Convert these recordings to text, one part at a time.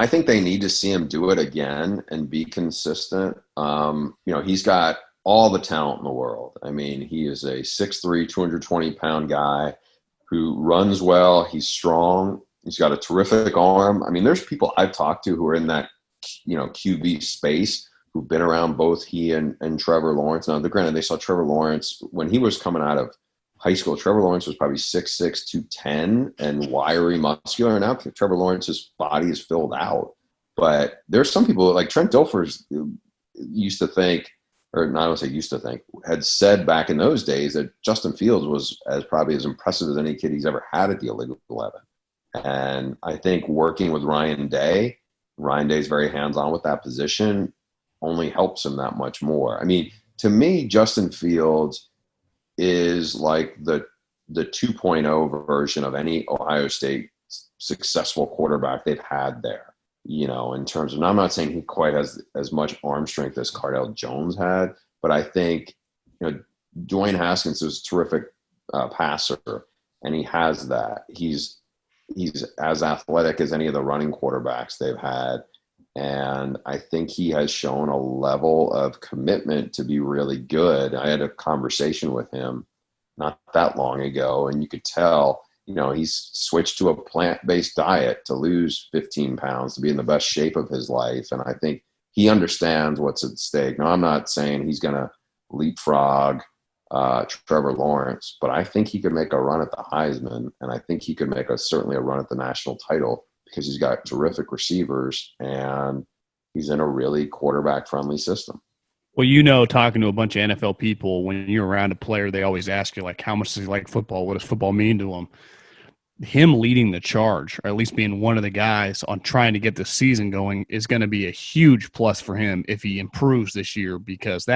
I think they need to see him do it again and be consistent. He's got all the talent in the world. I mean, he is a 6'3", 220-pound guy who runs well. He's strong. He's got a terrific arm. I mean, there's people I've talked to who are in that, QB space who've been around both he and Trevor Lawrence. Now, granted, they saw Trevor Lawrence when he was coming out of high school. Trevor Lawrence was probably 6'6", 210 and wiry, muscular. Now Trevor Lawrence's body is filled out. But there's some people like Trent Dilfer used to think, or not, I don't say used to think, had said back in those days that Justin Fields was probably as impressive as any kid he's ever had at the Elite 11. And I think working with Ryan Day's very hands-on with that position, only helps him that much more. I mean, to me, Justin Fields is like the 2.0 version of any Ohio State successful quarterback they've had there, in terms of, and I'm not saying he quite has as much arm strength as Cardale Jones had, but I think, Dwayne Haskins is a terrific passer, and he has that. He's as athletic as any of the running quarterbacks they've had. And I think he has shown a level of commitment to be really good. I had a conversation with him not that long ago, and you could tell, he's switched to a plant-based diet to lose 15 pounds, to be in the best shape of his life. And I think he understands what's at stake. Now, I'm not saying he's going to leapfrog Trevor Lawrence, but I think he could make a run at the Heisman, and I think he could make certainly a run at the national title, because he's got terrific receivers and he's in a really quarterback-friendly system. Well, talking to a bunch of NFL people, when you're around a player, they always ask you, like, how much does he like football? What does football mean to him? Him leading the charge, or at least being one of the guys on trying to get the season going, is going to be a huge plus for him if he improves this year, because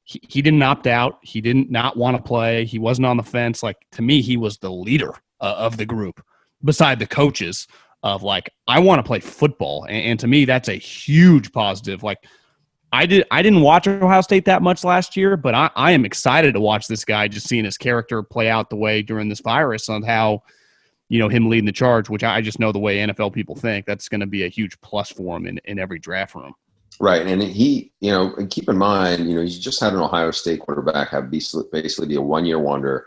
he didn't opt out. He didn't not want to play. He wasn't on the fence. Like, to me, he was the leader of the group, beside the coaches, of like, I want to play football. And to me, that's a huge positive. Like, I didn't watch Ohio State that much last year, but I am excited to watch this guy, just seeing his character play out the way during this virus, on how, him leading the charge, which I just know the way NFL people think, that's going to be a huge plus for him in every draft room. Right. And he, and keep in mind, he's just had an Ohio State quarterback basically be a one-year wonder,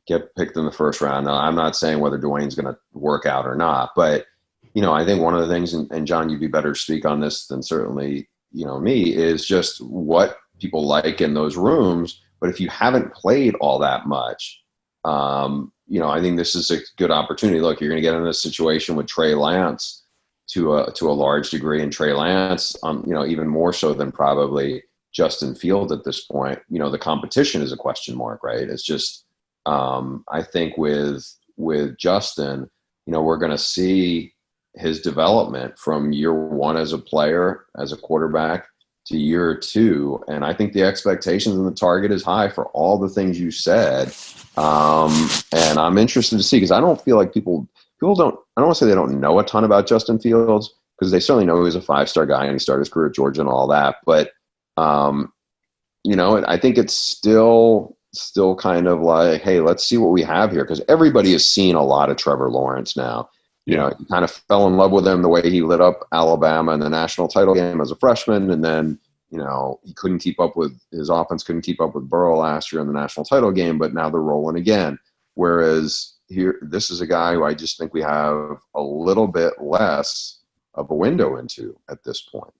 get picked in the first round. Now, I'm not saying whether Dwayne's going to work out or not, but I think one of the things, and John, you'd be better to speak on this than certainly, me, is just what people like in those rooms. But if you haven't played all that much, I think this is a good opportunity. Look, you're going to get in a situation with Trey Lance to a large degree, and Trey Lance, even more so than probably Justin Fields at this point. The competition is a question mark, right? It's just, I think with Justin, we're going to see his development from year one as a player, as a quarterback, to year two. And I think the expectations and the target is high for all the things you said. And I'm interested to see, because I don't feel like people don't, I don't want to say they don't know a ton about Justin Fields, because they certainly know he was a 5-star guy and he started his career at Georgia and all that. But, I think it's still kind of like, hey, let's see what we have here. Because everybody has seen a lot of Trevor Lawrence now. He kind of fell in love with him the way he lit up Alabama in the national title game as a freshman. And then, he couldn't keep up with his offense, couldn't keep up with Burrow last year in the national title game, but now they're rolling again. Whereas here, this is a guy who I just think we have a little bit less of a window into at this point.